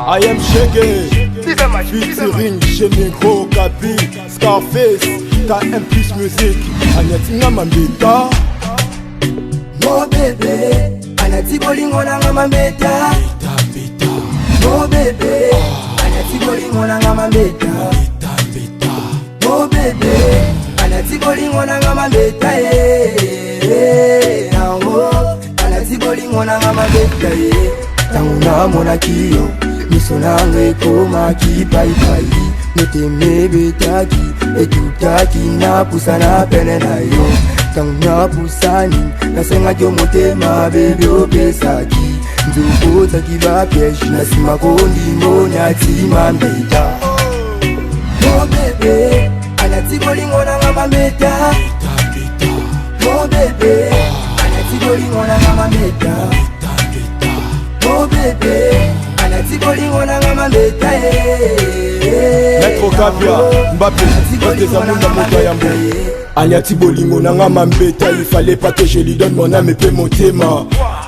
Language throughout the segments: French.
I am Shaggy, featuring Chenegro, Kapi, Scarface, KM Plus Music, Agnatinga Mambeta. Mo bébé, Anati Bolingo Nanga Mambeta. Mo bébé, Anati Bolingo Nanga Mambeta. Mo bébé, Anati Bolingo Nanga Mambeta. Anati Bolingo Nanga Mambeta. Tanguna mona kiyo, miso nange koma kipai. Neteme betaki, etutaki na pusana pene na yo. Tanguna pusani, nasenga kyo motema bebe opesaki. Nzuko taki ba piège, nasima kondi monya tima mbeta. Mo bebe, anati bolingo nanga mambeta. Mo bebe, anati bolingo nanga mambeta. Mo bébé, Anati Bolingo Nanga Mambeta. Maître Kabia, Mbappé, tes amours dans mon toyambo. Anati Bolingo Nanga Mambeta, il fallait pas que je lui donne mon âme et puis mon thème.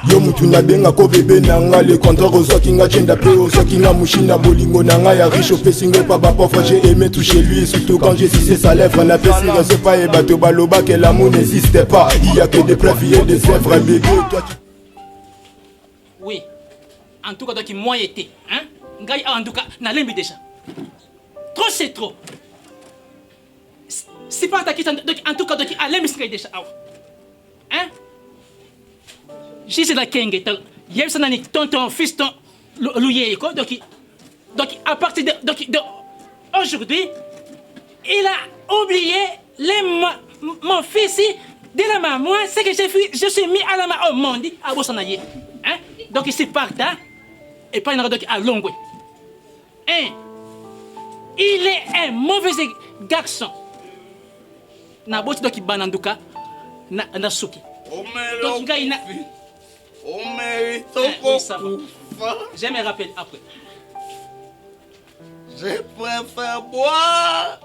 Yo mutu na benga ko bébé nanga le contrat ozo kinga chenda pe ozo kinga mushina bolingo nanga ya riche pe single pa ba parfois j'ai aimé toucher lui surtout quand j'ai sucé sa lèvre on a fait si c'est pas et bateau baloba que l'amour n'existait pas il y a que des preuves et des œuvres bébé toi tu... Oui. En tout cas, donc, moi était. Hein? En tout cas, n'a l'aimé déjà. Trop, c'est trop. C'est pas attaqué. En tout cas, donc, à l'aimé déjà. Hein? J'ai la kenge. Yem sanani, tonton, fiston, louye, quoi. Donc, à partir de aujourd'hui, il a oublié mon fils de la maman. C'est que je suis mis à la main au monde. À Bossanaye. Hein? Donc, ici, part, hein? Et pas une radio à Longwe. Hein? Il est un mauvais garçon. Na botti doki bananduka na suki. Donc gars il na je me rappelle après. Je préfère boire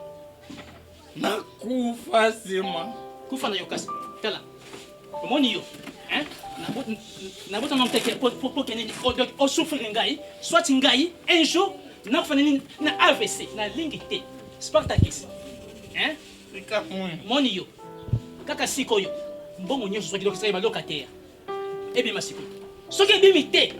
na kufa sima. Kufa na yokasi. Tala. Omoni yo. Hein? Na botti non teke pour que on souffre ngai, soit ngai un jour na fanini na AVC na lingité. Spartakis. Hein? Moni yo. Kaka siko yo. Mbongo nyo so kilo kisai balokataire. Ebi masiko. So ke bimité.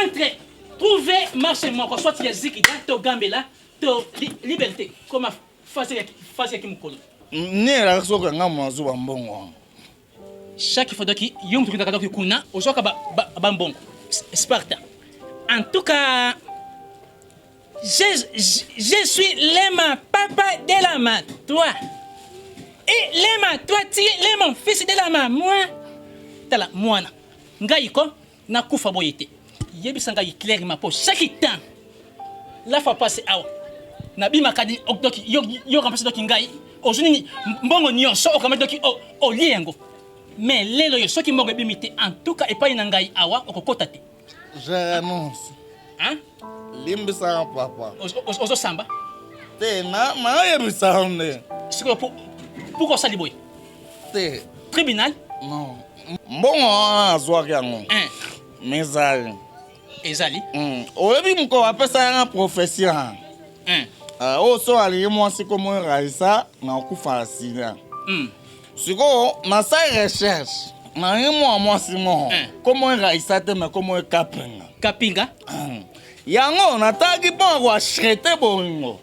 Entre trouver marché moko soit ya zikida to gambela to liberté comme face ki mukolo. Ni la so ka ngamo zo mbongo. Chaque fois que yom tu kaka doki kuna ozoka ba mbongo. Sparta. En tout cas je suis l'ema papa de la main, toi. Et l'ema toi, tu es mon fils de la main, moi. Tala, moi, ngai ko, na kufa boyete. Yebi sanga yi clair ma poche. Chaque temps, la fois passée, awa. Na bima kadi, doki, yo remplace doki ngai. Ozuni, mbongo nyon, so okama doki, o liengo. Mais lelo yo, so ki mogo bimite, en tout cas, et pas une ngai awa, okokotate. Je renonce. Hein? Limbisa papa. Ozo samba. Te na yebisa onde. Siko pourquoi ça liboy? Te tribunal? Non. Mbongo azwa yango. Mezali. Ezali? Oyebi mko apesa nga profession. So ali mwasi komo raisa na okufa asila. Siko na sa recherche. Na yemo mwasi mo. Komo raisa te me komo kapinga. Kapinga? Yango nataki bon kwa shrete bongo.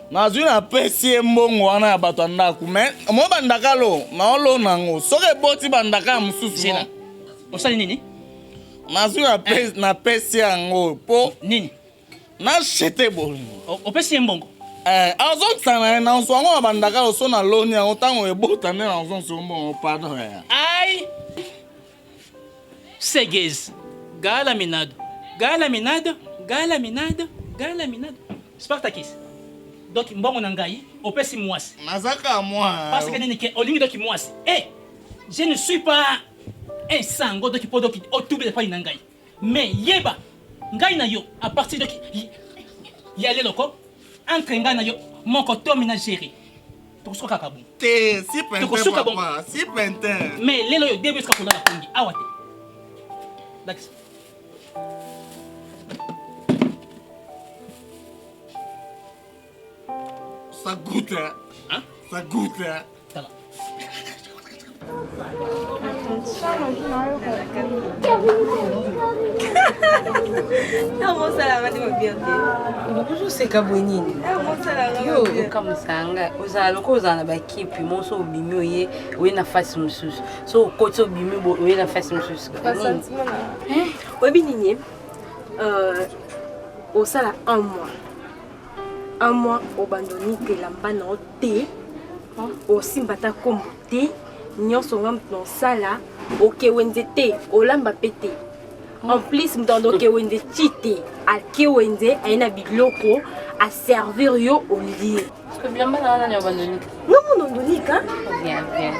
Nazwi na pesi mbongo wana ya bato ndaku me mo bandaka lo na olo nango soke boti bandaka mususu zela osali nini nazwi na pesi yango po nini na shrete bongo opesi mbongo azontsana na nswango bandaka lo so na loni yango tango ebota ne na nzonso mbongo pardon ai Segez gala minado Spartakis. Donc mbongo nangai opesi mwasi. Nazaka moi. Parce que nini ke olingi doki mwasi. Je ne suis pas un sango doki podoki otube pa nangai. Mais yeba ngai na yo à partir doki ya le loko entre ngai na yo mon koto ménageri. tokosuka kaka bongo te si Tokosuka pente papa si pente mais lelo oyo debe esika kolala pongi awa te dakisa ça goûte Hein? ça goûte tala mosalanga nde mobia te ozoseka boye nini mosalanga yo okamusanga ozala loko ozala na bakipi moso obimi oye oye na fasi mosusu so okoti obimi oye na fasi mosusu oyebi nini osala un mois obandoni elamba na yo te osimba ata kombo te nyonso nga moto nosala okewenze te olamba mpe te en plus moto ando okewenze ti te akewenze aye na biloko aservir yo olie bilamba na wana ni obandonika nga monondonika bien bien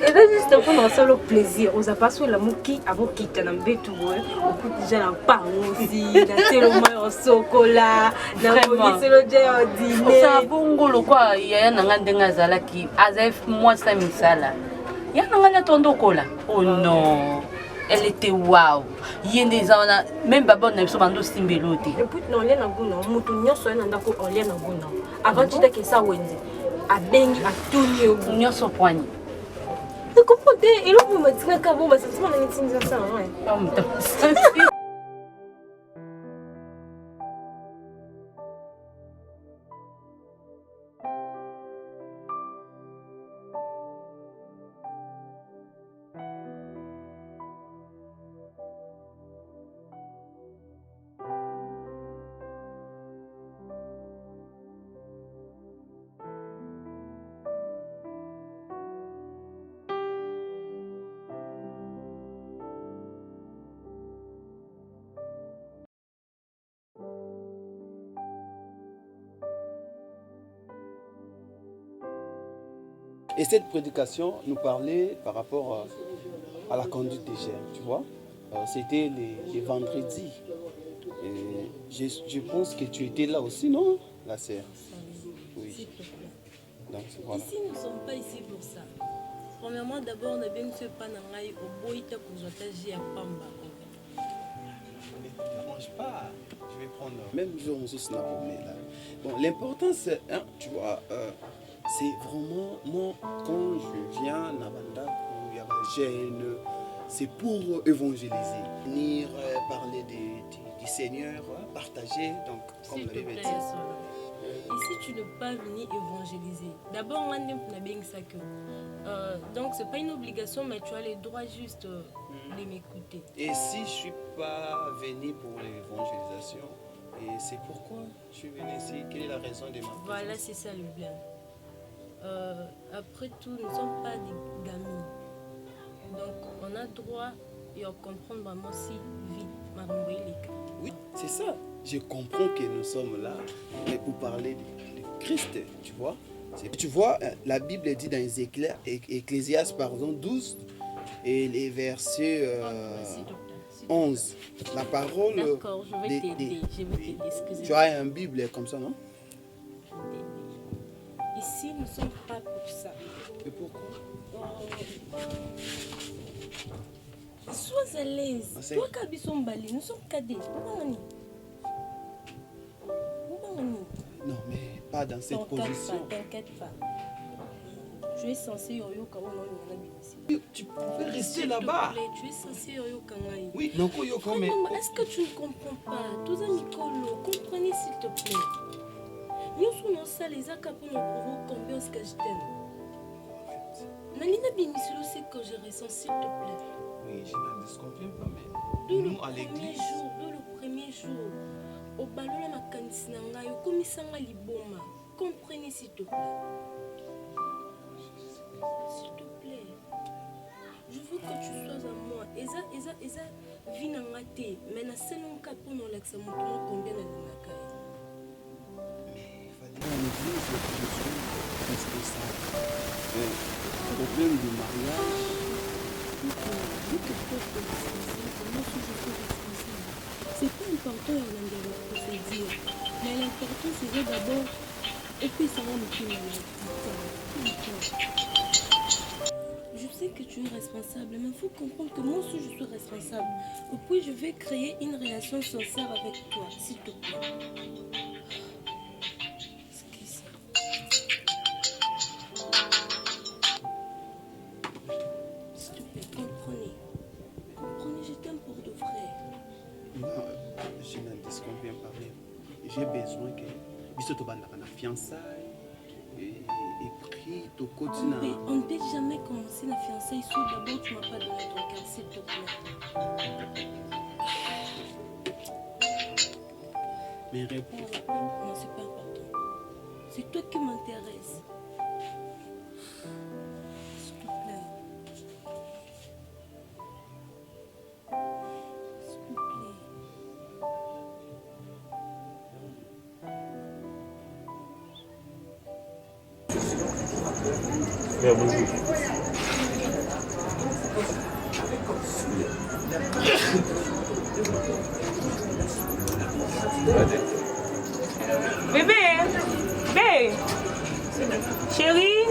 eza juste mpo na osala plaisir oza paso elamuki abokita na mbetu boye okuti ja na pangosi na telo mai osokola na bomiselo ja ya dine osala bongo lokwa yaya na nga ndenge azalaki azali mwasi misala ya na nga ni atondokola oh non elle était waouh yende eza wana même babone na biso bando osimbelo te eputi na olia na nguna moto nyonso ye na ndako olia na nguna avant titaki esa wenze abengi atuni yo nyonso poigne ekompo te eloko matingaka bo basantima na mitinza sana Et cette prédication nous parlait par rapport à la conduite des germes, tu vois. C'était les vendredis. Et je pense que tu étais là aussi, non, la sœur? Oui. Donc, voilà. Ici, nous ne sommes pas ici pour ça. Premièrement, d'abord, on a bien que pas dans l'ail au boïta pour zotager à Pamba. Ne mange pas. Je vais prendre. Même jour, on se snap là. Bon, l'important, c'est, hein, tu vois, c'est vraiment, moi, quand je viens à Nabanda, où il y a la gêne, c'est pour évangéliser, venir parler du Seigneur, partager, donc, comme la Bible dit. Ici, tu ne peux pas venir évangéliser. D'abord, on a bien ça que. Donc, ce n'est pas une obligation, mais tu as le droit juste de m'écouter. Et si je ne suis pas venu pour l'évangélisation, et c'est pourquoi je suis venu ici, quelle est la raison de ma présence? Voilà, c'est ça le bien. Après tout, nous ne sommes pas des gamins. Donc, on a droit et on comprend vraiment si vite. Oui, c'est ça. Je comprends que nous sommes là pour parler de Christ, tu vois. Tu vois, la Bible dit dans Ecclésiaste, pardon, 12 et les versets 11. La parole. D'accord, je vais t'aider. Je vais t'aider, excusez-moi. Tu as une Bible comme ça, non? Ici, nous ne sommes pas pour ça. Et pourquoi? Sois à l'aise. Toi, Kabisombali, nous sommes cadets. Non, mais pas dans cette position. T'inquiète pas. Tu es censé yoyo tu pouvais rester là-bas. Tu es censé yoyo kangai. Oui, donc yoyo mais. Est-ce que tu ne comprends pas? Tous amis Mikolo, comprenez s'il te plaît. Nous sommes ça les acapons pour combien est-ce que je t'aime. Nalina Bimisilo, c'est que je ressens s'il te plaît. Oui, je ne comprends pas, mais nous à l'église. Dès le premier jour, au ballon la makanisi nanga yo komisanga liboma. Comprenez s'il te plaît. S'il te plaît. Je veux que tu sois à moi. Eza vinanga te, mais na selon ka pour nous l'exa montement combien de naka. Mais il fallait en église que je suis responsable. Le problème du mariage. C'est pas important dans la procédure, mais l'important c'est d'abord Et puis ça va me tuer. Je sais que tu es responsable, mais il faut comprendre que moi aussi je suis responsable. Et puis je vais créer une relation sincère avec toi, s'il te plaît. S'il te plaît, comprenez. Comprenez, je t'aime pour de vrai. Moi, je n'en discute bien parler. J'ai besoin que biso to banda na fiançailles et puis to continue. Mais on ne peut jamais commencer la fiançailles si d'abord tu m'as pas donné ton cœur, s'il te plaît. Mais réponds. Non, c'est pas important. C'est toi qui m'intéresse. S'il te plaît. S'il te plaît. Bébé, bébé, chérie.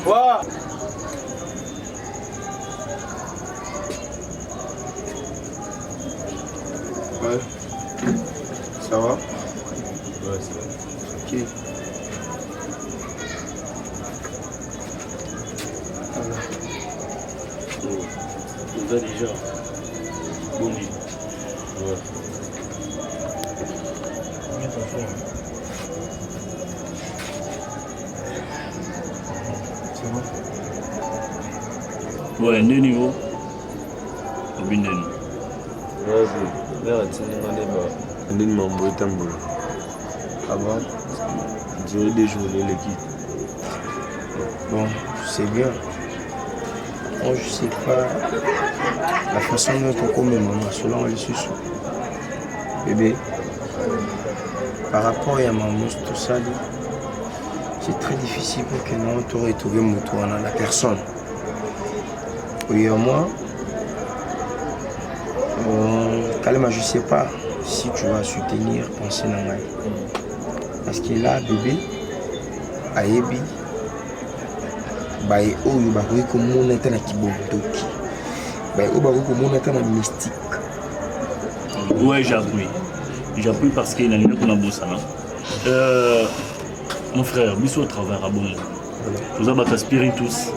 Quoi? Ouais. Ça va? Ouais, ça va. Ok. On va déjà. Bon, oui. Ouais. Ça va? Ouais, ndeni yo obindeni Vas-y, là, ndeni mambo etambola. Avant, Durée des journées, l'équipe. Bon, c'est bien. Moi, je sais pas la façon dont on commet maman, selon les sous. Bébé, par rapport à maman, tout ça, c'est très difficile pour que nous te retrouvions moto dans la personne. Oui, moi, Kalema, je sais pas si tu vas soutenir penser dans moi. Parce que là, bébé, Ayebi, baye oyo bakoki komona ata na kibodoki baye oyo bakoki komona ata na mystique. Ouais, j'appuie. J'appuie parce qu'il y a une bosana. Mon frère, biso au travers à bon. Nous avons ta spiritus.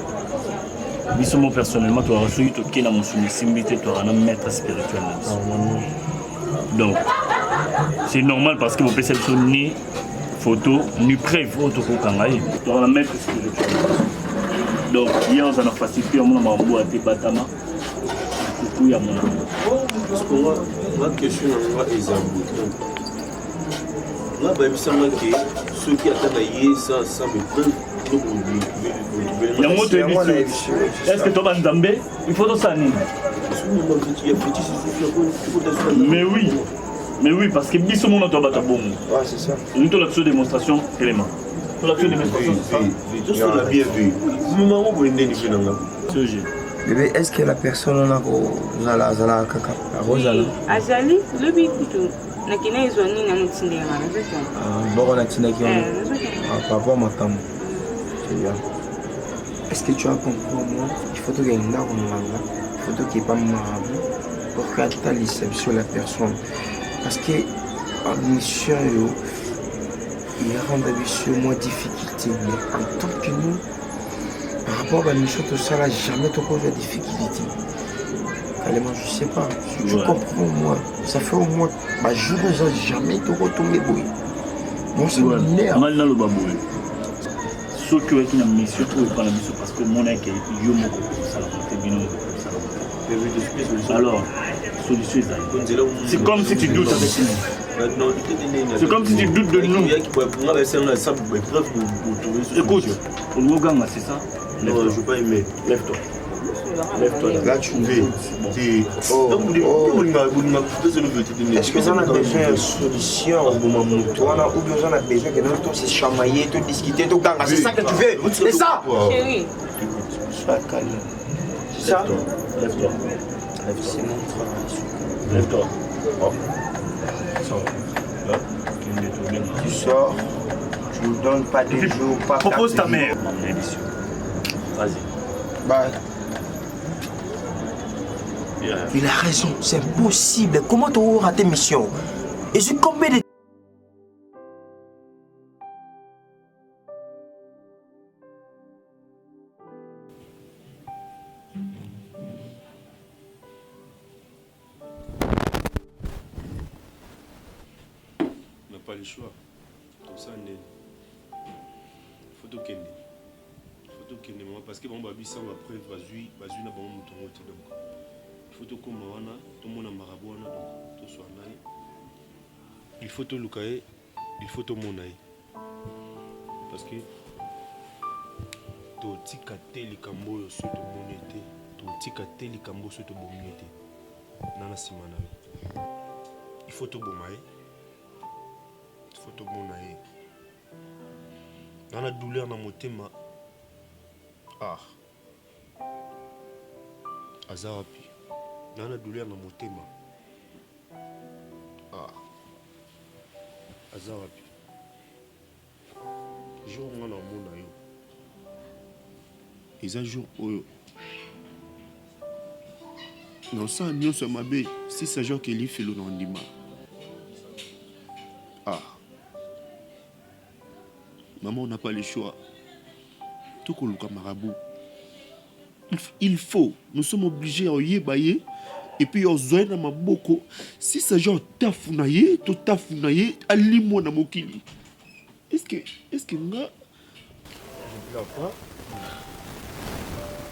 Biso moi personnellement, tu as reçu tout qui est dans mon simbilité, tu as un maître spirituel. Donc, c'est normal parce que vous pouvez se ni photo, ni preuve, photo pour kangaï. Tu as un maître spirituel. Donc, hier, on a facilité, on a un peu batama. Coucou, à mon amour. Parce que moi, ma question est Ezabou. Là, il me semble que ceux qui attendent ça me peuvent. Il y a un mot de émission. Est-ce que tu vas Nzambé? Il faut ça. Mais oui, parce que biso mon auto bata bon. Ouais, c'est ça. Nous avons la démonstration élément. Nous avons la démonstration. On a bien vu. Maman, vous venez de nous. Bébé, est-ce que la personne a zala kaka Oui, azali, le bikutu. Nakina izoni na nutinde ngana zoto. Bon, on a tina qui on va voir ma femme. C'est bien. Est-ce que tu as compris moi? Il faut que tu aies une arme là. Il faut que tu aies pas marabout pour que tu aies sur la personne. Parce que en mission, il rend la mission moins difficulté. Mais en tant que nous, par rapport à la mission, tout ça, là, jamais tu poses la difficulté. Carrément, je sais pas. Si tu comprends, moi, ça fait au moins, bah, je ne jamais te retomber. Moi, c'est une merde. Ceux qui ont été dans la mission, ils ne pas la mission parce que mon est que yo moko ça la alors, solution c'est comme si tu doutes avec nous. C'est comme si tu doutes de nous. Écoute, pour nous gars, c'est ça. Non, je ne veux pas aimer. Lève-toi. Là, tu veux. Est-ce que vous avez besoin d'une solution ou bien vous avez besoin que nous se chamailler, tout discuter, tout ganga? C'est ça que tu veux? C'est ça? Chérie. Sois calme. C'est ça? Lève-toi. C'est mon travail. Tu ne donnes pas de jours, pas Propose ta 4 mère. jours. Émission. Vas-y. Bah, Yeah. il a raison, c'est impossible. Comment tu auras raté mission? Et je combien de... On n'a pas le choix. Tout ça, il faut tout qu'il moi parce que bon babi ça ma preuve bazui na bon mutongo te donc il faut tout comme wana tout mon marabout wana donc tout soit naï il faut tout lukae il faut tout mon naï parce que to tika te likambo yo so to monete to tika te likambo so to bomete nana simana il faut tout bomae il faut tout mon naï dans la douleur dans mon thème. Ah, Azarapi, dans la douleur dans mon thème. Ah, Azarapi, jour où on a mon ayo, ils ont jour où non ça n'y a ma bé si c'est jour qu'il y fait le nom d'ima. Ah, maman on n'a pas le choix. Il faut, nous sommes obligés à y bailler et puis on zoe na maboko si ça genre tafunaye to tafunaye alimo na mokili. Est-ce que nga je ne pas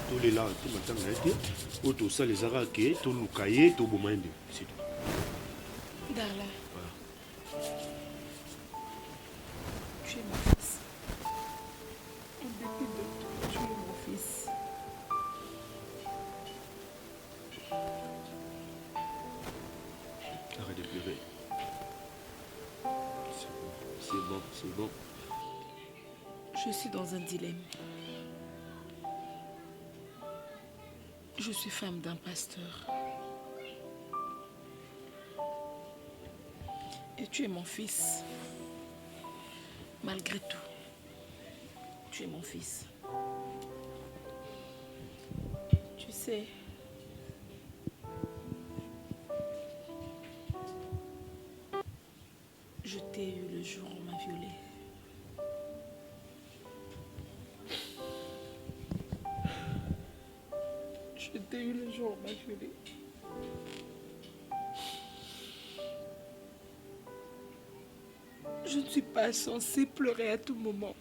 tous les là tout matin été auto ça les arake to lukaye to bomande c'est tout. Darla. Voilà. Tu es mon fils. En dépit de tout, tu es mon fils. Arrête de pleurer. C'est bon. Je suis dans un dilemme. Je suis femme d'un pasteur. Et tu es mon fils. Malgré tout, tu es mon fils. Tu sais, je t'ai eu le jour où on m'a violée. Je t'ai eu le jour où on m'a violée. Je ne suis pas censée pleurer à tout moment.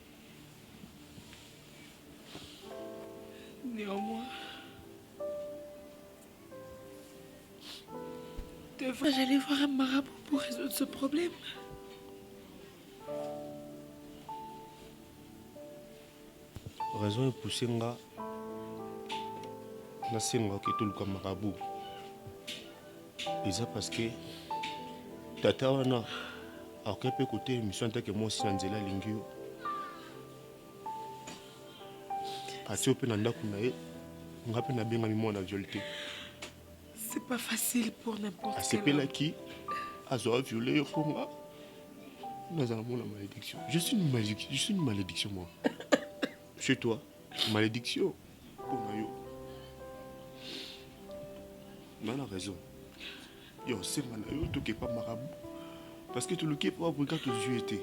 Néanmoins, devrais-je aller voir un marabout pour résoudre ce problème? Raison est poussée nga na senga ke tout le marabout. Et ça parce que tata wana alors qu'elle peut côté mission tant que moi si nanzela lingio ati ope na ndako na ye nga pe na benga mi mwana violité. C'est pas facile pour n'importe quel asepela homme. qui azoa violé yokonga nazala mona malédiction. Je suis une malédiction moi. Chez toi, malédiction pour yo. On a raison. Yo c'est manayo to que pas marabout. Parce que tout le qui est pas pour quand aux yeux étaient.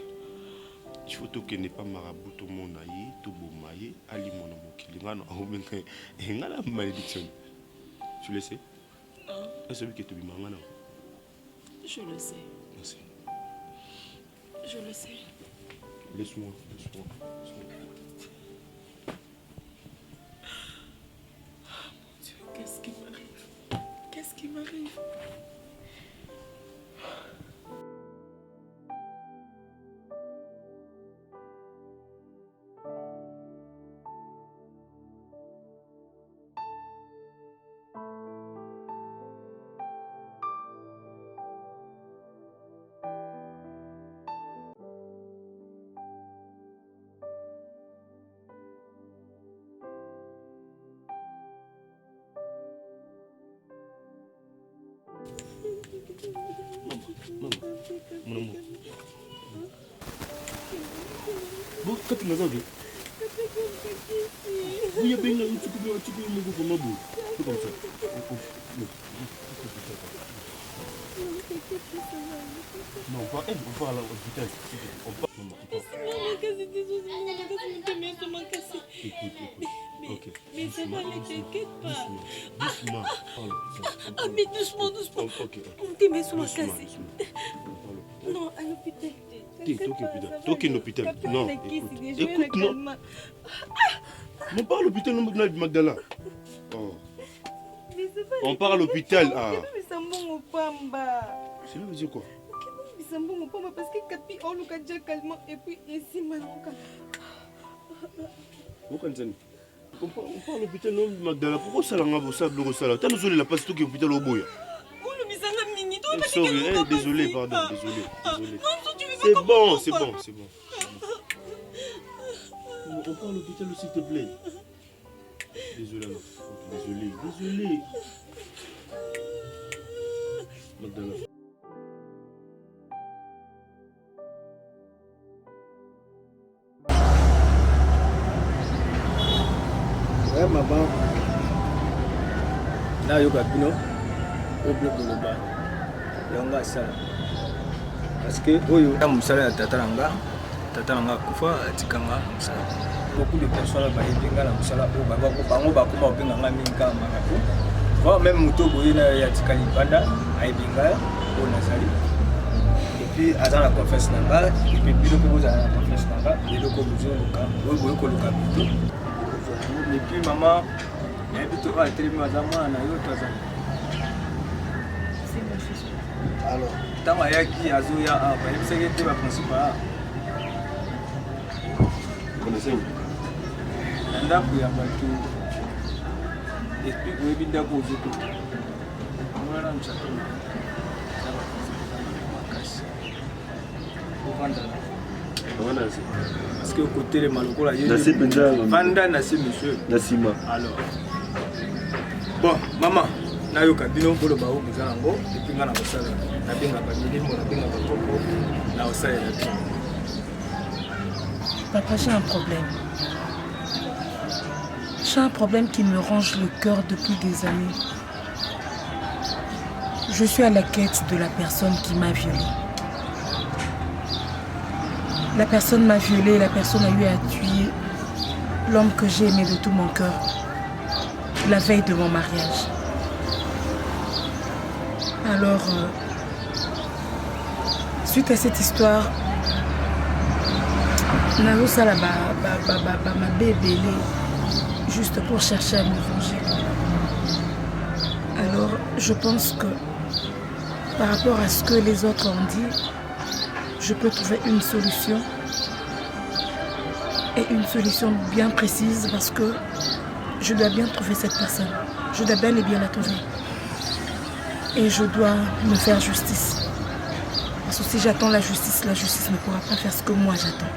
Il faut que n'est pas marabout tout mon aïe, tout beau maïe, ali mon amour qui l'ingano a oublié et la malédiction. Tu le sais? Est-ce que tu m'as dit? Je le sais. Merci. Je le sais. Laisse-moi. Mon Dieu, qu'est-ce qui m'arrive? Qu'est-ce qui m'arrive? Maman, mon amour. Bon, quand tu m'as dit, il y a bien un petit peu de comme c'est comme ça. Non, on part à l'hôpital. Écoute. Ok. Mais ça va, ne t'inquiète pas. Doucement. Ah, mais doucement. Ok. Mais ça m'a cassé. Non, à l'hôpital. Toqué l'hôpital. Non, écoute, non. On part à l'hôpital, non, Magdala. Oh. On part à l'hôpital. Ah. Ça veut dire quoi? Parce que Capi, on l'a déjà calmement et puis ici, Manoka. On part à l'hôpital, non, Magdala. Pourquoi ça l'a rendu ça? T'as nous la passe tout qui est l'hôpital au bout. Désolé, pardon, désolé. C'est bon. On part à l'hôpital, s'il te plaît. Désolé. Magdala. Ouais, maman. Là, il y a Bino. Au bloc de l'Oba. Il y a un sala. Parce que, il y a un sala à Tataranga. Tataranga Kufa, Tikanga, Moussala. Beaucoup de personnes ont été dans le Moussala. Même Mouto Boyina et Tikali Banda, Aïbinga, au Nazali. Et puis, à la confesse Nanga, et puis, Bilo Kobo à la confesse Nanga, et le Kobuzo, et puis, maman, il y a un peu de alors, tant qu'il y a qui a joué à c'est que tu vas principal. Connaissez-vous? Et puis, vous avez bien posé tout. Parce que côté les Maloko, il y a Vanda, monsieur. Alors, bon, maman, nayoka bino pour le baou, vous allez et puis on a ça. La binga famille, on a binga coco, là aussi. Papa, j'ai un problème. J'ai un problème qui me ronge le cœur depuis des années. Je suis à la quête de la personne qui m'a violée. La personne m'a violée, la personne a eu à tuer l'homme que j'ai aimé de tout mon cœur, la veille de mon mariage. Alors, suite à cette histoire, Nazo Sala m'a bébélé juste pour chercher à me venger. Alors, je pense que par rapport à ce que les autres ont dit, je peux trouver une solution. Et une solution bien précise parce que je dois bien trouver cette personne. Je dois bel et bien la trouver. Et je dois me faire justice. Parce que si j'attends la justice ne pourra pas faire ce que moi j'attends.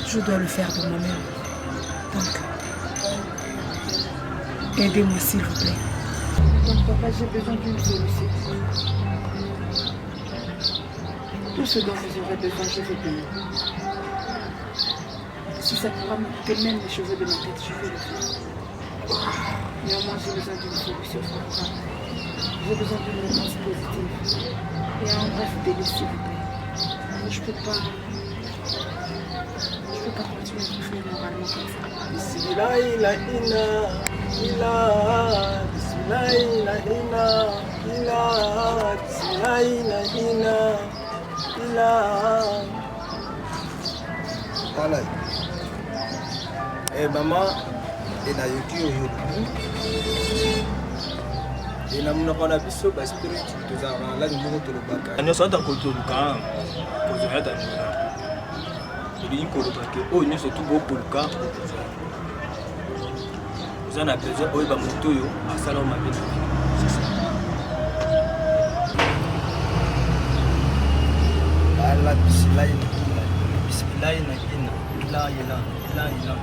Je dois le faire de moi-même. Donc, aidez-moi s'il vous plaît. Donc papa, j'ai besoin d'une solution. Tout ce dont vous aurez besoin, je vais donner. Si ça pourra me couper même les cheveux de ma tête, je vais le faire. Néanmoins, j'ai besoin d'une solution favorable. J'ai besoin d'une réponse positive. Et un bref délai, s'il vous plaît. Je peux pas continuer à souffrir moralement comme ça. Voilà. Et maman, et na yoki oyo. Et na muna kona biso ba spirit tozara la ndongo tolobaka. Anyo sata ko toluka. Ko zoya ta. Il ko lobaka. O nyo se tubo koluka. Vous en avez besoin oyo ba moto yo asala ma bête. Allah bismillah. Bismillah na ina. La ilaha illallah.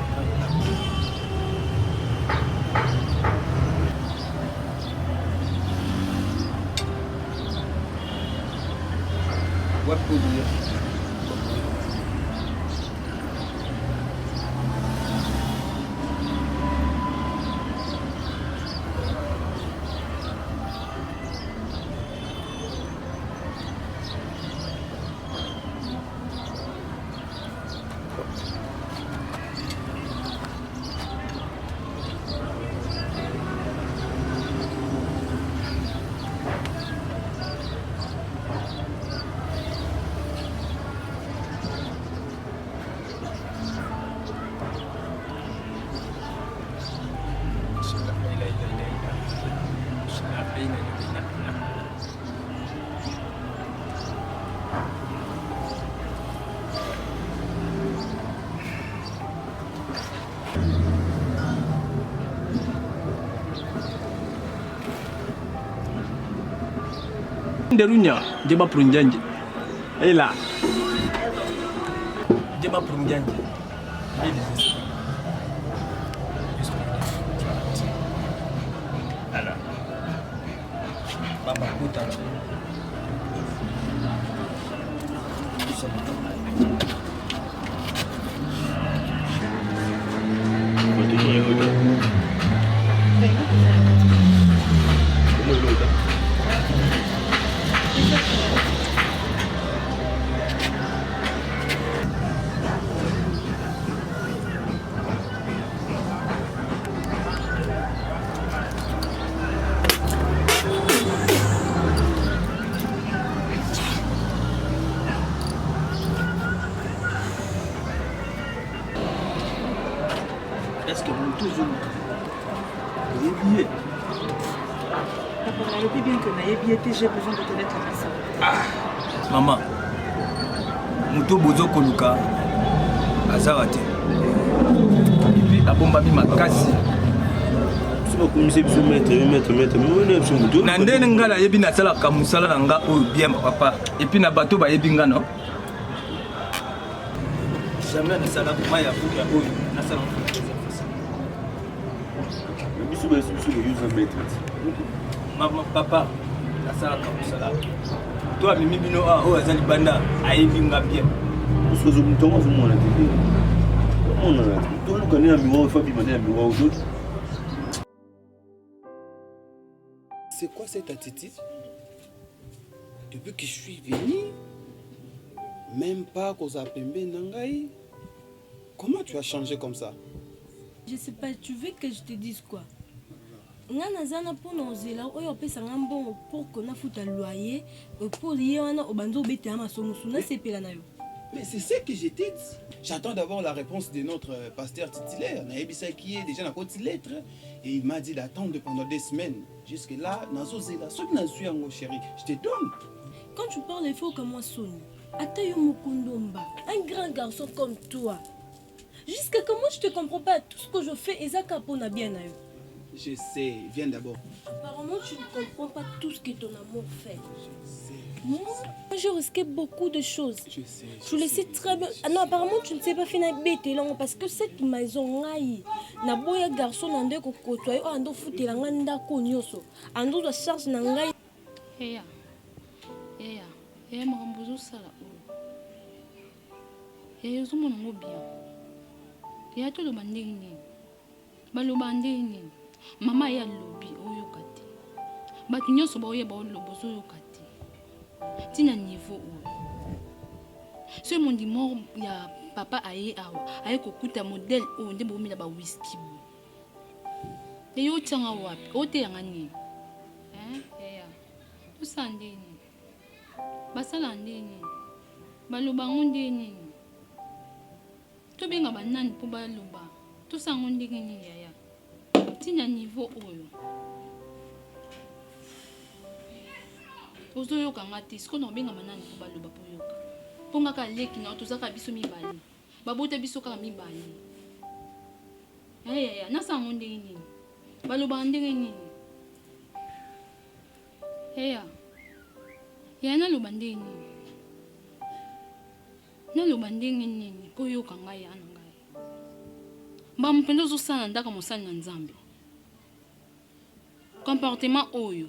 Nderunya, Djeba Prunjanje. Et là, Djeba Prunjanje. Alors, Baba Koutala. Est-ce que vous toujours vous êtes Papa, je bien que j'ai besoin de te mettre la personne. Maman, Moutou Bozo Koluka, Azawate. Et puis, Abombabi Makasi. Nande ngala yebi na sala kamusala na nga o bien papa. Et puis na bateau ba yebi nga no. Jamais na sala kuma ya fuki ya oyo na sala. Maman papa na sala kamusala. Toi mimi bino a o azali banda ayebi nga bien. Usozo mutongo zo mona tv. Mona na. Tolu kanena miwa fa bi manena miwa aujourd'hui. C'est quoi cette attitude? Depuis que je suis venu, même pas qu'on a pembe nangai. Comment tu as changé comme ça? Je sais pas, tu veux que je te dise quoi? Ngana zana pour nos zéla, oyo pesa ngambon pour qu'on a foutu le loyer, pour lier on a au bandeau bête à ma somusuna c'est pelanayo. Mais c'est ce que j'ai dit. J'attends d'avoir la réponse de notre pasteur titulaire. Naebisa qui est déjà dans côté lettre et il m'a dit d'attendre pendant 2 semaines. Jusque là, nazo zela, ce que nazu yango chéri, je te donne. Quand tu parles, il faut que moi sonne. Atayo Mukundomba, un grand garçon comme toi. Jusqu'à comment je te comprends pas tout ce que je fais et ça capona bien à eux. Je sais, viens d'abord. Apparemment, tu ne comprends pas tout ce que ton amour fait. Je sais. Moi, j'ai risqué beaucoup de choses. Je sais. Je le sais très bien. Ah non, apparemment, tu ne sais pas finir bête là parce que cette maison là, na boya garçon nande ko kotoyo ando futela nganda ko nyoso. Ando do charge na ngai. Heya. Heya makambozo sala. Heya zumo ngo bien. Heya to lo bandingi. Balo bandingi. Mama ya lobi oyokati. Batu nyoso ba oyeba lobozo oyokati. Tina niveau oyo. Ce mon dit mort ya papa aye awa. Aye kokuta modèle oyo nde bomila ba whisky. Eyo tanga wapi? Ote yangani. Eya. Usandeni. Basala ndeni. Baloba ngondeni. To benga banani po baloba. To sango ndeni yaya. Tina niveau oyo. Ozo yoka ngati siko no benga manani po baloba po yoka. Ponga ka leki na tozaka biso mibali. Babote biso ka mibali. Eya, na sango ndeni. Baloba ndenge nini? Eya. Ya na loba ndenge nini? Na loba ndenge nini po yoka ngai ana ngai. Ba mpendo zo sana ndaka mosali na Nzambe. Comportement oyo.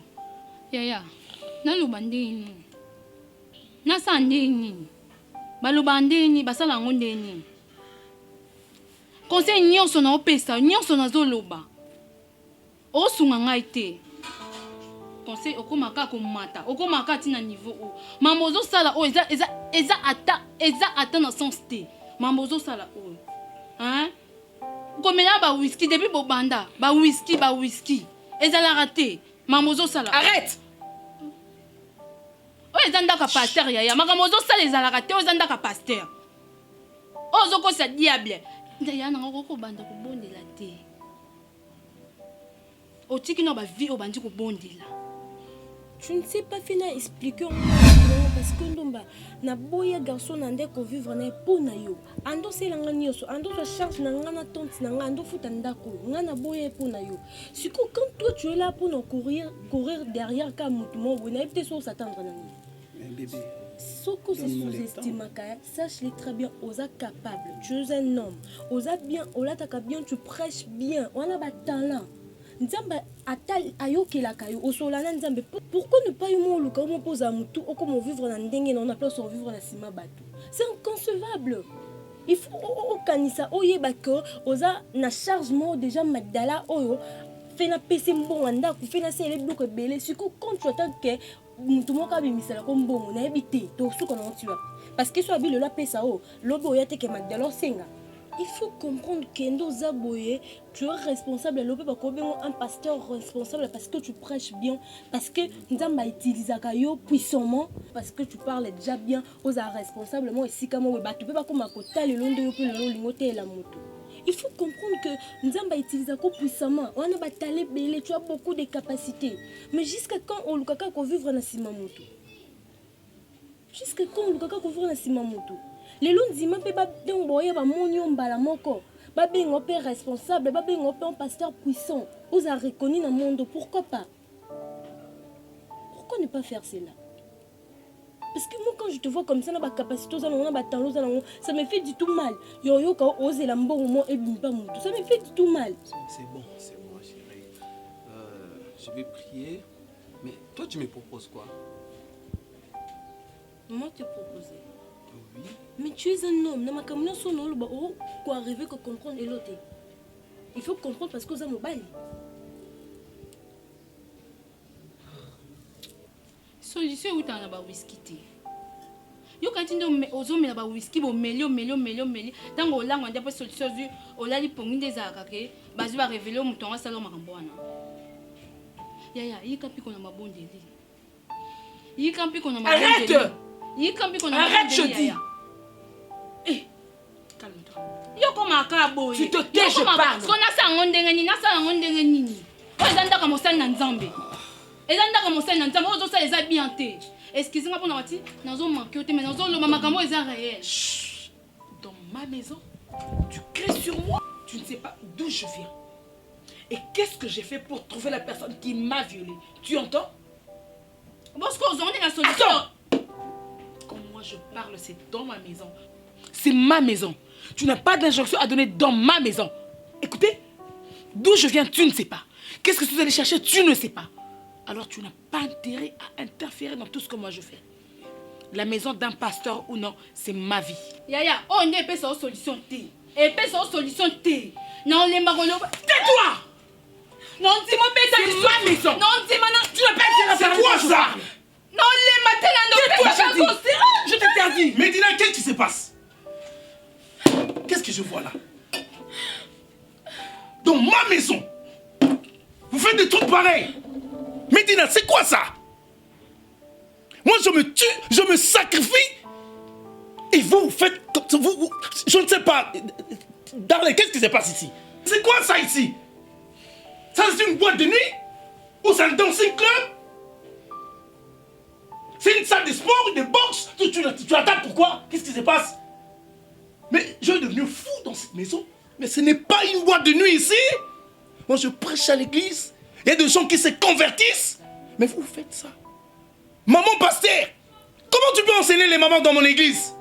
Ya. Na loba ndenge nini? Na sa ndenge nini? Baloba ndenge nini basala ngo ndenge nini? Conseil nyonso na opesa, nyonso na zoloba. Osunga ngai te. Conseil okomaka komata, okomaka tina niveau o. Mambozo sala o eza ata na sens te. Mambozo sala o. Hein? Komela ba whisky depuis bobanda, ba whisky. Eza la raté. Mambozo sala. Arrête. O eza ndaka pasteur ya makambozo sala eza la raté, o eza ndaka pasteur. Ozo ko sa diable. Ndaya na ngoko banda ko bondela te. Tu ne sais pas finir expliquer parce que ndomba na boya garçon na ndeko vivre na po na yo ando selanga nyoso ando sa charge na nga na tante na nga ando futa ndako nga na boya po na yo siko quand toi tu es là pour nous courir derrière ka mutu mo bona peut so s'attendre na ni mais bébé Soko se sous-estime, sache-le très bien, osa capable, tu es un homme, osa bien, ola taka bien, tu prêches bien, on a ba talent. Nzamba atal ayoke la kayo, osolana nzambe. Pourquoi ne pas y mouler comme on pose à mutu, ou comme on vivre dans ndengue, on a place on vivre dans sima bateau. C'est inconcevable. Il faut au kanisa, oye bako, osa na chargement déjà madala oyo. Fais na PC mbon anda, fais na c'est les blocs belé. Si quand tu attends que tout le monde a mis ça comme bon, on a habité, tout ce qu'on a tué. Parce que soit le la pesa o, lobo yate que magdalo senga. Il faut comprendre que Ndo Zaboye, tu es responsable. Lobo ba kobengo un pasteur responsable parce que tu prêches bien, parce que Nzamba utilise akayo puissamment, parce que tu parles déjà bien aux responsables. Moi ici comme on va tu peux pas comme à côté le long de yo pe le long lingoté la moto. Il faut comprendre que Nzamba utiliseako puissamment. On a batalé belé, tu as beaucoup de capacités. Mais jusqu'à quand on lukaka ko vivre na simamoto? Jusqu'à quand on lukaka ko vivre na simamoto? Les longs zima pe ba dengoye ba monyo mbala moko. Ba bengo pe responsable, ba bengo pe un pasteur puissant. Vous a reconnu dans le monde, pourquoi pas? Pourquoi ne pas faire cela? Parce que moi quand je te vois comme ça, na ba capacité ça ça me fait du tout mal. Yo yo ka oser la mbongo et bimba mutu. Ça me fait du tout mal. C'est bon chérie. Je vais prier. Mais toi tu me proposes quoi? Moi te proposer. Oui. Mais tu es un homme, na makamuna sono lo ba o ko arriver que comprendre l'autre. Il faut comprendre parce que ça me bali. Solution où t'en as ba whisky té. Yo quand tu dis ozo me ba whisky bo melio. Tant que là on a pas solution du ola li pongi des akake, ba ju ba révéler mu tonga salo makambwana. Ya, yi kapi kona mabondeli. Yi kampi kona mabondeli. Arrête! Yi kampi kona Arrête, je mabondeli. dis. Eh, calme-toi. Yo koma ka boye. Tu te tais, je parle. Parce qu'on a ça ngondenge ni, na ça ngondenge ni. Ozanda ka mosali na nzambe. Ezanda ka mosali na nzambe, ozo ça eza bien té. Excusez-moi pour n'abati, nazo manquer té mais nazo lo mama kamo eza réel. Dans ma maison, tu cries sur moi. Tu ne sais pas d'où je viens. Et qu'est-ce que j'ai fait pour trouver la personne qui m'a violée? Tu entends? Parce qu'on a la solution. Quand moi je parle, c'est dans ma maison. C'est ma maison. Tu n'as pas d'injonction à donner dans ma maison. Écoutez, d'où je viens, tu ne sais pas. Qu'est-ce que tu es allé chercher, tu ne sais pas. Alors tu n'as pas intérêt à interférer dans tout ce que moi je fais. La maison d'un pasteur ou non, c'est ma vie. Yaya, on est pas sur solution T. Et pas sur solution T. Non, les marrons. Tais-toi! Non, dis-moi, c'est ma maison. Non, dis-moi, non. Tu n'as pas intérêt à C'est quoi ça? Non, les matins, non, je t'interdis. Medina, qu'est-ce qui se passe? Qu'est-ce que je vois là? Dans ma maison, vous faites des trucs pareils. Medina, c'est quoi ça? Moi, je me tue, je me sacrifie. Et vous faites comme ça. Je ne sais pas. Darley, qu'est-ce qui se passe ici? C'est quoi ça ici? Ça, c'est une boîte de nuit? Ou c'est un dancing club? C'est une salle de sport, de boxe? Tu attaques pourquoi? Qu'est-ce qui se passe? Mais je suis devenu fou dans cette maison. Mais ce n'est pas une boîte de nuit ici. Moi, je prêche à l'église. Il y a des gens qui se convertissent. Mais vous faites ça. Maman pasteur, comment tu peux enseigner les mamans dans mon église?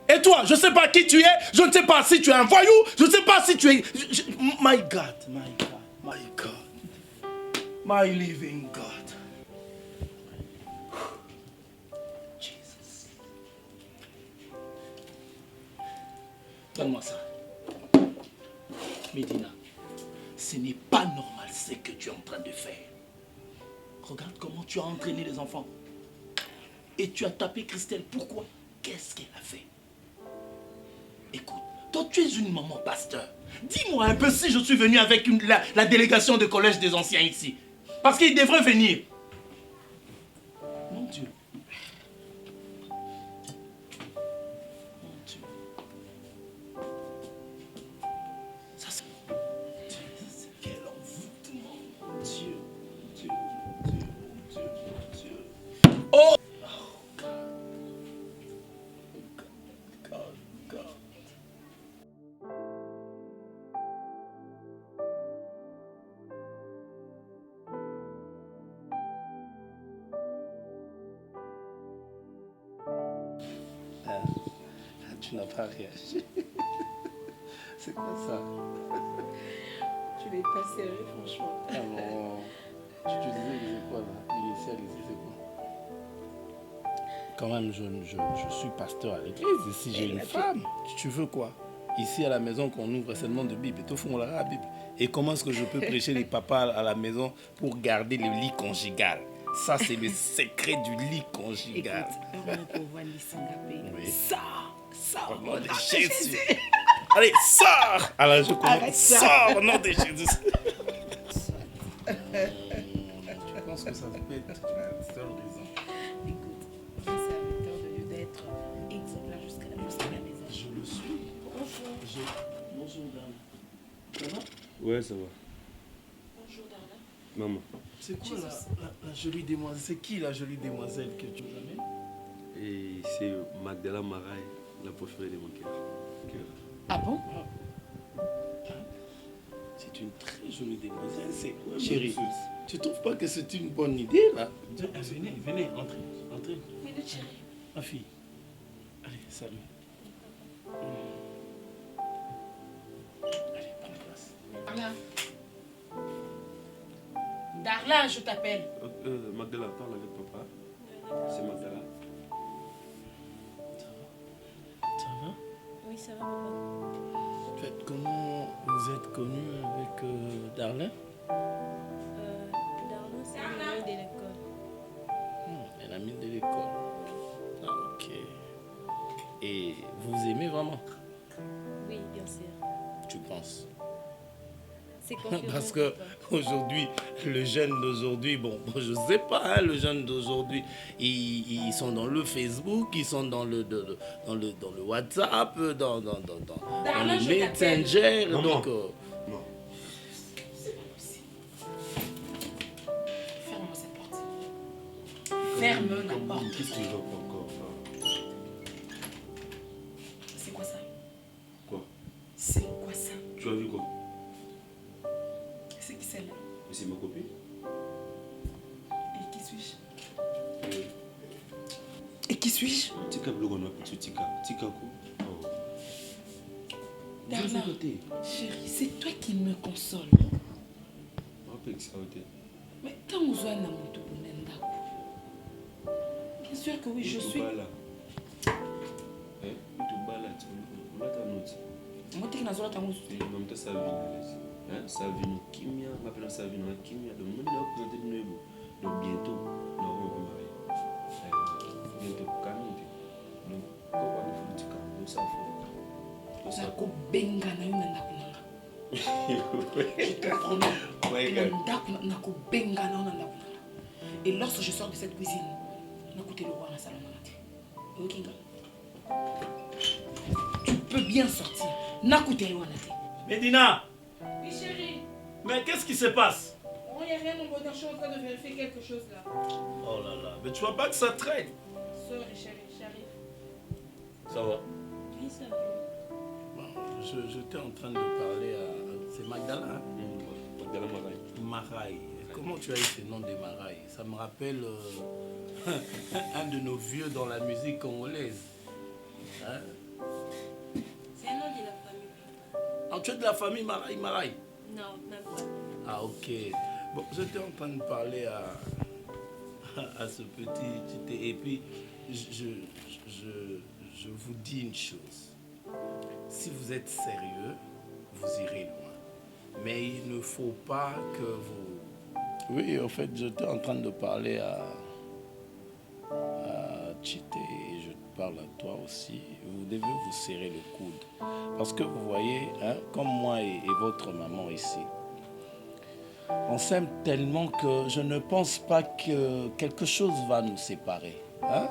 Et toi, je ne sais pas qui tu es. Je ne sais pas si tu es un voyou. Je ne sais pas si tu es... My God, my God, my God. My living God. Jesus. Donne-moi ça. Medina, ce n'est pas normal ce que tu es en train de faire. Regarde comment tu as entraîné les enfants. Et tu as tapé Christelle. Pourquoi? Qu'est-ce qu'elle a fait? Écoute, toi tu es une maman pasteur. Dis-moi un peu si je suis venu avec la délégation de collège des anciens ici. Parce qu'ils devraient venir. Mon Dieu. Mon Dieu. Ça c'est... Quel envoûtement. Mon Dieu. Dieu. Oh! Oh God. tu n'as pas réagi. C'est quoi ça? Tu n'es pas sérieux, franchement. Ah bon. Tu disais que c'est quoi là? L'initial ici, c'est quoi? Quand même, je suis pasteur à l'église. Ici, j'ai une femme. Tu veux quoi? Ici, à la maison, qu'on ouvre seulement de Bible. Et tout fond, on la Bible. Et comment est-ce que je peux prêcher les papas à la maison pour garder le lit conjugal? Ça, c'est le secret du lit conjugal. Oui. Sors au nom de Jésus. Allez, sors. Alors, je commence. Sors au nom de Jésus. Je pense que ça peut être la seule raison. Écoute, un serviteur de lieu d'être exemplaire jusqu'à la maison. Je le suis. Bonjour. Bonjour, dame. Ça va? Ouais, ça va. Bonjour, Darla. Maman. C'est quoi la jolie demoiselle? C'est qui la jolie demoiselle que tu amènes? Et c'est Magdala Marai, la préférée de mon cœur. Ah bon? C'est une très jolie demoiselle. Chérie, tu trouves pas que c'est une bonne idée là? Venez, entrez. Mais le chéri. Ma fille. Allez, salut. Allez, prends place. Darla. Darla, je t'appelle. Magdala, parle avec papa. C'est Magdala. Ça va? Oui, ça va, papa. En fait, comment vous êtes connu avec Darlin? Darla, c'est une amie de l'école. Un ami de l'école. Ah, ok. Et vous aimez vraiment? Oui, bien sûr. Tu penses? C'est confirmé. Parce que aujourd'hui, le jeune d'aujourd'hui, bon, je sais pas, hein, le jeune d'aujourd'hui, ils sont dans le Facebook, ils sont dans le WhatsApp, dans le Messenger, donc. Non. Ferme-moi cette porte. Ferme la porte. Qu'est-ce que tu veux encore? C'est quoi ça? Quoi? C'est quoi ça? Tu as vu quoi? C'est qui celle-là? Mais c'est ma copine. Et qui suis-je? Et qui suis-je? Tika blogono petit tika. Tika quoi? Oh. Darla, chérie, c'est toi qui me console. Mais quand on voit na moto bonenda, bien sûr que oui, je suis. Moi, tu n'as pas Savino Kimia, m'appelle Savino Kimia, donc nous avons présenté de nouveau. Donc bientôt, nous allons me marier. Bientôt, Camille. Donc, comment nous faisons du camp? Nous savons. Nako benga na yo na ndako nanga. Je te promets. Nako benga na yo na ndako nanga. Et lorsque je sors de cette cuisine, nakoute le roi na salon na te. Okinga. Tu peux bien sortir. Nakoute le roi na te. Médina! Oui, chérie. Mais qu'est-ce qui se passe? Oh, il n'y a rien, mon bonheur, je suis en train de vérifier quelque chose là. Oh là là, mais tu vois pas que ça traîne? Sorry, chérie, j'arrive. Ça va? Oui, ça va. Bon, j'étais en train de parler à... C'est Magdala, hein? Magdala Marai. Marai. Comment tu as eu ce nom de Marai? Ça me rappelle un de nos vieux dans la musique congolaise. Hein? C'est un nom de la famille. Ah, tu es de la famille Marai? Non, même pas. Ah, ok. Bon, j'étais en train de parler à ce petit... Et puis, je vous dis une chose. Si vous êtes sérieux, vous irez loin. Mais il ne faut pas que vous... Oui, en fait, j'étais en train de parler à Chité et je te parle à toi aussi. Vous devez vous serrer le coude. Parce que vous voyez, hein, comme moi et votre maman ici, on s'aime tellement que je ne pense pas que quelque chose va nous séparer. Hein?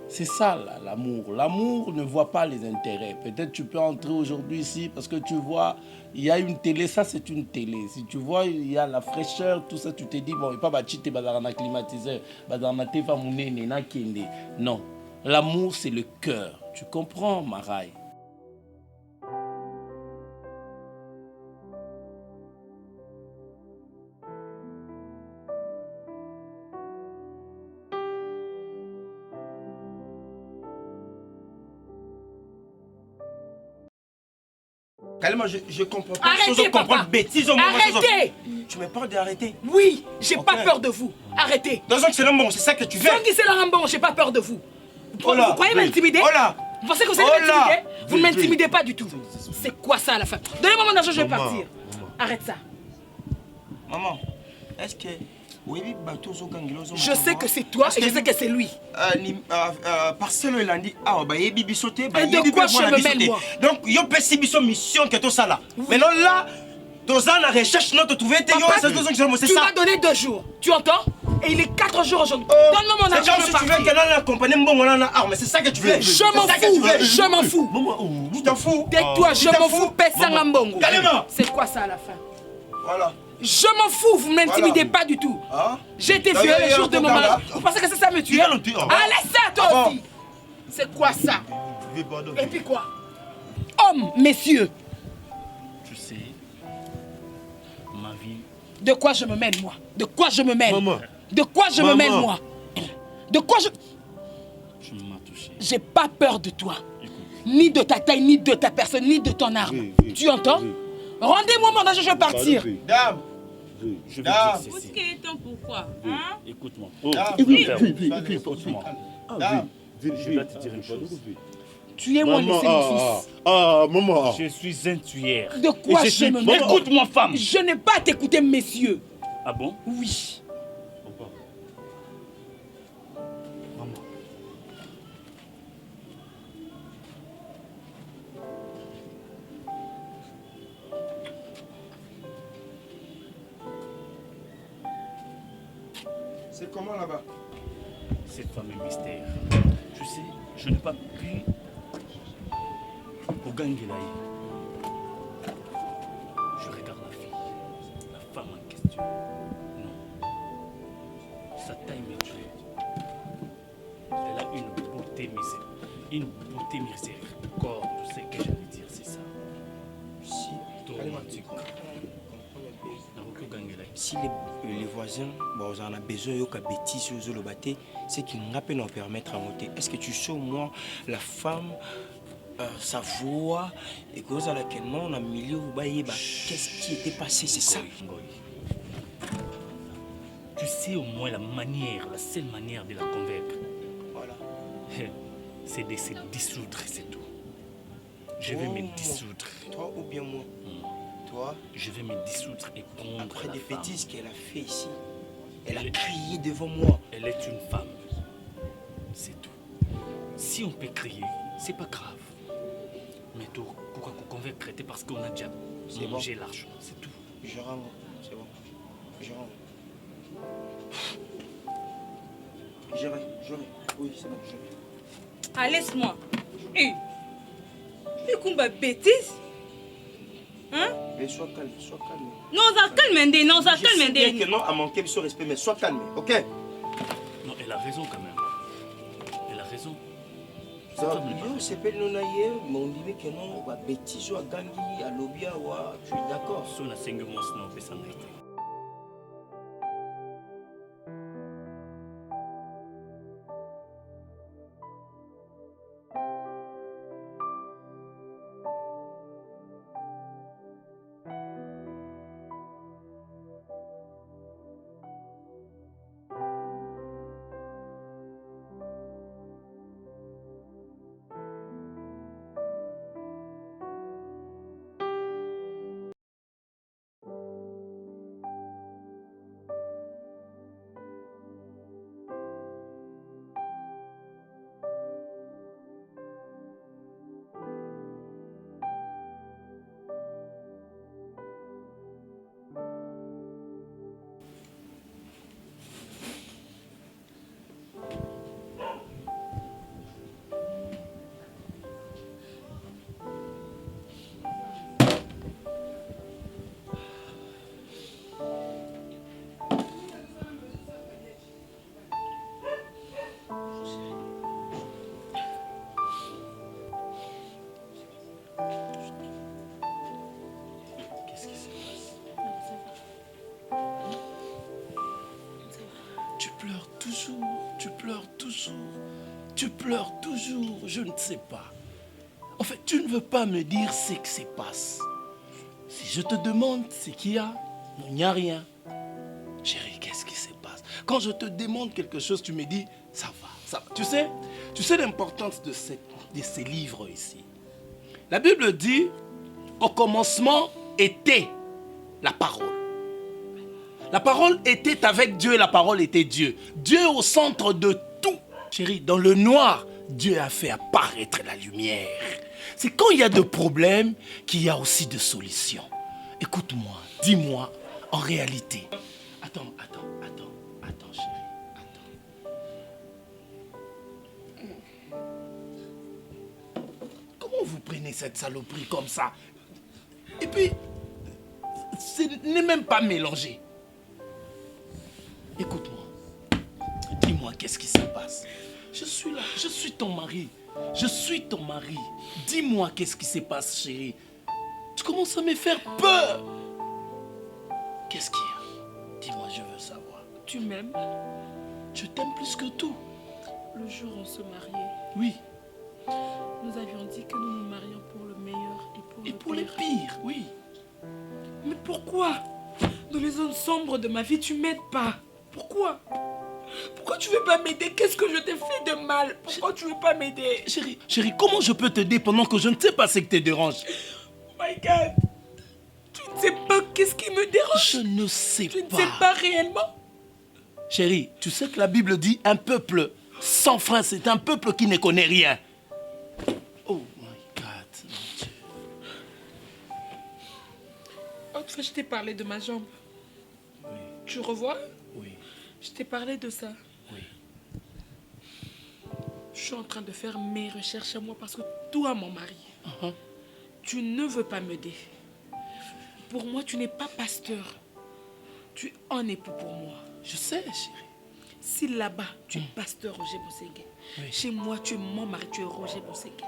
C'est ça, là, l'amour. L'amour ne voit pas les intérêts. Peut-être tu peux entrer aujourd'hui ici parce que tu vois, il y a une télé, ça c'est une télé. Si tu vois, il y a la fraîcheur, tout ça, tu te dis, bon, il n'y a pas de climatiseur, non, l'amour c'est le cœur. Tu comprends, Marai? Kalema, je comprends pas. Arrêtez, papa. Bêtises, arrêtez. Tu me parles d'arrêter? Oui, j'ai pas peur de vous. Arrêtez. Dans un excellent bon, c'est ça que tu fais. Sans qui c'est le bon, j'ai pas peur de vous. Vous croyez m'intimider? Vous pensez que vous allez m'intimider? Vous ne m'intimidez pas du tout. C'est quoi ça à la fin? Donnez-moi mon argent, je vais partir. Arrête ça. Maman, est-ce que... Je sais que c'est toi et je sais que c'est lui. Parcelle Landi, ah bah il bibi sauté, et de quoi je me mêle moi? Donc yo pessi biso mission que tout ça là. Maintenant là, dans la recherche notre trouver te yo c'est ça. Tu m'as donné 2 jours. Tu entends? Et il est 4 jours aujourd'hui. Donne-moi mon argent. C'est comme si tu veux qu'elle a accompagné bon on a arme, c'est ça que tu veux. Je m'en fous. Je m'en fous. Tu t'en fous? Tais-toi, je m'en fous. Pèse un mbongo. Carrément. C'est quoi ça à la fin? Voilà. Je m'en fous, vous ne m'intimidez pas du tout. J'ai été violé le jour de mon mariage. Vous pensez que c'est ça me tuer? Allez ça toi aussi. C'est quoi ça? Et puis quoi? Homme, messieurs. Tu sais, ma vie... De quoi je me mêle moi? De quoi je me mêle? De quoi je me mêle moi? De quoi je... Tu m'as touché. J'ai pas peur de toi. Ni de ta taille, ni de ta personne, ni de ton arme. Tu entends? Rendez-moi mon argent, je vais partir. Dame, je vais dire ceci. Pourquoi? Écoute-moi. Écoute-moi. Je vais te dire une chose. Tuez-moi, laissez mon fils. Maman. Je suis un tueur. De quoi je me mêle? Écoute-moi, femme. Je n'ai pas à t'écouter, messieurs. Ah bon? Oui. Maman. c'est comment là-bas? Cette femme est mystère. Tu sais, je n'ai pas pu au Gangelaï. Je regarde la fille, la femme en question. Non. Sa taille me tue. Elle a une beauté miséricorde. Tu sais que je veux dire, c'est ça. Si, si les voisins, bon, on a besoin de bêtises aux olobaté, c'est qu'ils n'ont pas nous permettre à monter. Est-ce que tu sais au moins la femme, sa voix, et cause à laquelle on a milieu qu'est-ce qui était passé, c'est ça? Tu sais au moins la seule manière de la convaincre. Voilà. C'est de se dissoudre, c'est tout. Je vais me dissoudre. Toi ou bien moi? Toi? Je vais me dissoudre et prendre après des femme. bêtises qu'elle a fait ici. Elle a crié devant moi. Elle est une femme. C'est tout. Si on peut crier, c'est pas grave. Mais toi, pourquoi qu'on convaincre parce qu'on a déjà mangé l'argent, c'est tout. Je rends, c'est bon. Je rends. J'aurai. Oui, c'est bon, j'aurai. Ah, laisse-moi. Mais combat bêtise. Hein? Mais sois calme. Non, ça calme, non, ça calme. Je sais bien que non a manqué de ce respect, mais sois calme, ok? Non, elle a raison quand même. Elle a raison. C'est pas le naïe, mais on dit que non, bêtise ou à gangi, à lobby, je suis d'accord. Si on a 5 mois, sinon on peut s'en arrêter. Tu pleures toujours, je ne sais pas. En fait, tu ne veux pas me dire ce qui se passe. je te demande ce qu'il y a. Non, il n'y a rien. Chérie, qu'est-ce qui se passe? Quand je te demande quelque chose, tu me dis, ça va, ça va. Tu sais l'importance de ces livres ici. La Bible dit, au commencement était la parole. La parole était avec Dieu et la parole était Dieu. Dieu au centre de tout. Chérie, dans le noir, Dieu a fait apparaître la lumière. C'est quand il y a de problèmes qu'il y a aussi de solutions. Écoute-moi, dis-moi, en réalité. Attends, chérie, attends. Comment vous prenez cette saloperie comme ça? Et puis, ce n'est même pas mélangé. Écoute-moi, dis-moi qu'est-ce qui se passe. Je suis là, je suis ton mari. Je suis ton mari. Dis-moi qu'est-ce qui se passe, chérie. Tu commences à me faire peur. Qu'est-ce qu'il y a? Dis-moi, je veux savoir. Tu m'aimes? Je t'aime plus que tout. Le jour où on se mariait, oui, nous avions dit que nous nous marions pour le meilleur et pour les pires, oui. Mais pourquoi? Dans les zones sombres de ma vie, tu m'aides pas. Pourquoi? Pourquoi tu veux pas m'aider? Qu'est-ce que je t'ai fait de mal? Pourquoi tu veux pas m'aider? Chérie, comment je peux t'aider pendant que je ne sais pas ce qui te dérange? Oh my God! Tu ne sais pas qu'est-ce qui me dérange? Je ne sais pas. Tu pas. ne sais pas réellement? Chérie, tu sais que la Bible dit un peuple sans frein, c'est un peuple qui ne connaît rien. Oh my God, mon Dieu. Autrefois, je t'ai parlé de ma jambe. Oui. Tu revois? Oui. Je t'ai parlé de ça. Oui. Je suis en train de faire mes recherches à moi parce que toi, mon mari, tu ne veux pas m'aider. Pour moi, tu n'es pas pasteur. Tu es un époux pour moi. Je sais, chérie. Si là-bas, tu es pasteur Roger Bosengue, chez moi, tu es mon mari, tu es Roger Bosengue.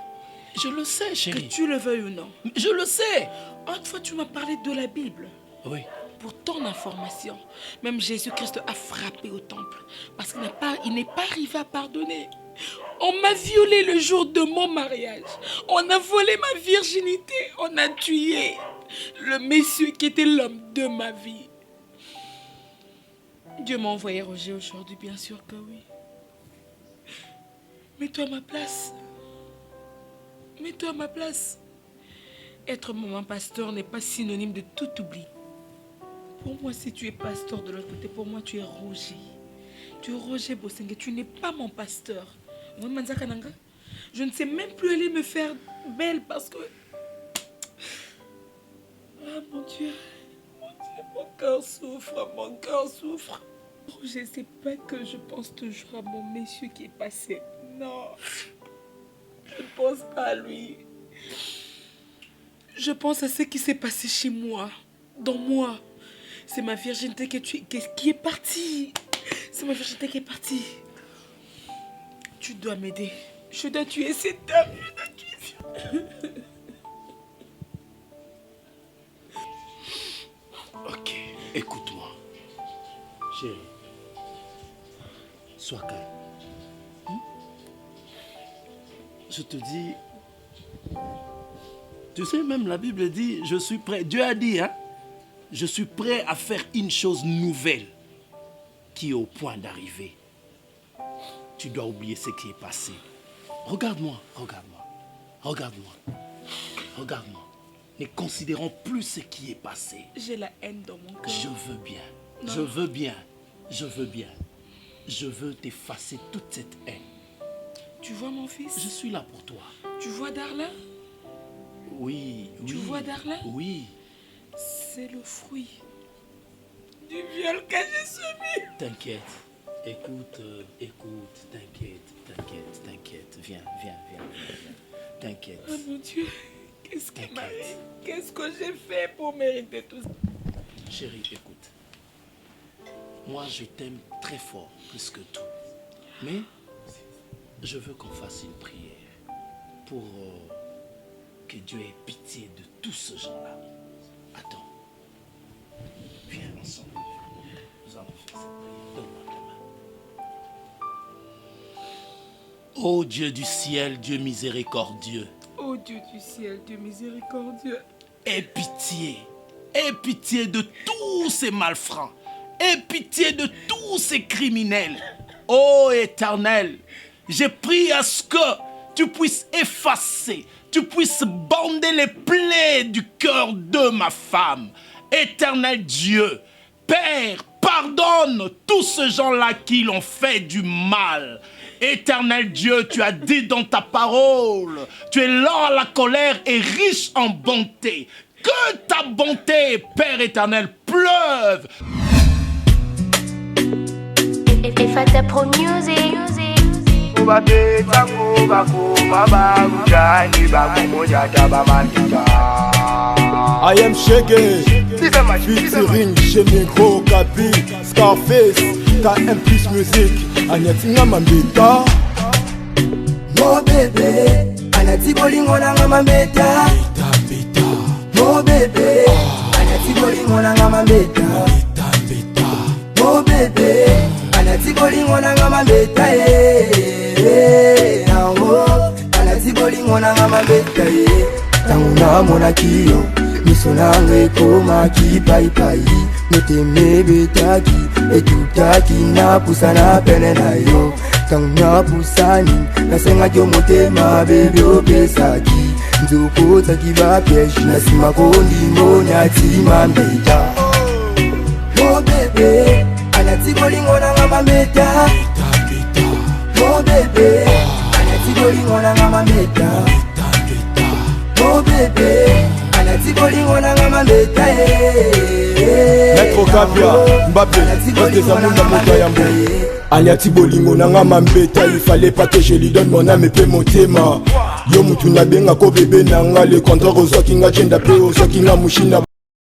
Je le sais, chérie. Que tu le veuilles ou non. Je le sais. Autrefois, tu m'as parlé de la Bible. Oui. Pour ton information, même Jésus-Christ a frappé au temple parce qu'il n'est pas arrivé à pardonner. On m'a violé le jour de mon mariage. On a volé ma virginité. On a tué le monsieur qui était l'homme de ma vie. Dieu m'a envoyé Roger aujourd'hui, bien sûr que oui. Mets-toi à ma place. Mets-toi à ma place. Être maman pasteur n'est pas synonyme de tout oubli. Pour moi, si tu es pasteur de l'autre côté, pour moi, tu es Roger. Tu es Roger Bosengue. Tu n'es pas mon pasteur. Je ne sais même plus aller me faire belle parce que... Ah, mon Dieu, mon cœur souffre, mon cœur souffre. Roger, c'est pas que je pense toujours à mon monsieur qui est passé. Non, je ne pense pas à lui. Je pense à ce qui s'est passé chez moi, dans moi. C'est ma virginité qui est partie. C'est ma virginité qui est partie. Tu dois m'aider. Je dois tuer cet homme. Je dois tuer cet homme. Ok, écoute-moi. Chérie, sois calme. Je te dis... Tu sais, même la Bible dit, je suis prêt. Dieu a dit, hein? Je suis prêt à faire une chose nouvelle qui est au point d'arriver. Tu dois oublier ce qui est passé. Regarde-moi, regarde-moi, regarde-moi, regarde-moi. Ne considérons plus ce qui est passé. J'ai la haine dans mon cœur. Je veux bien, non. Je veux bien, je veux bien. Je veux t'effacer toute cette haine. Tu vois mon fils? Je suis là pour toi. Tu vois Darla? Oui, oui. Tu vois Darla? Oui. C'est le fruit du viol que j'ai subi. T'inquiète. Écoute, t'inquiète. Viens. T'inquiète. Oh mon Dieu, qu'est-ce qui m'arrive? Qu'est-ce que j'ai fait pour mériter tout ça? Chérie, écoute. Moi, je t'aime très fort, plus que tout. Mais, je veux qu'on fasse une prière pour que Dieu ait pitié de tous ces gens-là. Attends. Viens ensemble. Nous allons faire cette prière. Donne-moi ta main. Ô Dieu du ciel, Dieu miséricordieux. Ô Dieu du ciel, Dieu miséricordieux. Aie pitié Aie pitié de tous ces malfrats. Aie pitié de tous ces criminels. Ô Éternel, j'ai prié à ce que tu puisses effacer, tu puisses bander les plaies du cœur de ma femme. Éternel Dieu, Père, pardonne tous ces gens-là qui l'ont fait du mal. Éternel Dieu, tu as dit dans ta parole, tu es lent à la colère et riche en bonté. Que ta bonté, Père éternel, pleuve. Ifata Pro Music. I am Shaggy, featuring Shemegro, Kapi, Scarface, KM Plus Music, Agnatinga Mambeta. Mo bébé, Anati Bolingo Nanga Mambeta. Mo bébé, Anati Bolingo Nanga Mambeta. Mo bébé, Anati Bolingo Nanga Mambeta. Anati Bolingo Nanga Mambeta. Tanguna mona kiyo, miso nanga ekoma kipaipai. Meteme betaki, etutaki na pusana pene na yo. Tanguna pusani, nasenga kyo motema bebe opesaki. Nzoko taki ba piège, nasima kondi monya tima mbeta. Mo bebe, anati bolingo nanga mambeta. Mo bebe, anati bolingo nanga mambeta. Oh bébé, Anati Bolingo Nanga Mambeta. Maître Kabia, Mbappé, Otezamunda Moutayambo. Anati Bolingo Nanga Mambeta. Il fallait pas que je lui donne mon âme et peu mon thème. Yo mutu na benga ko bébé nanga. Le contrat aux okinga chenda pe aux okinga mushina.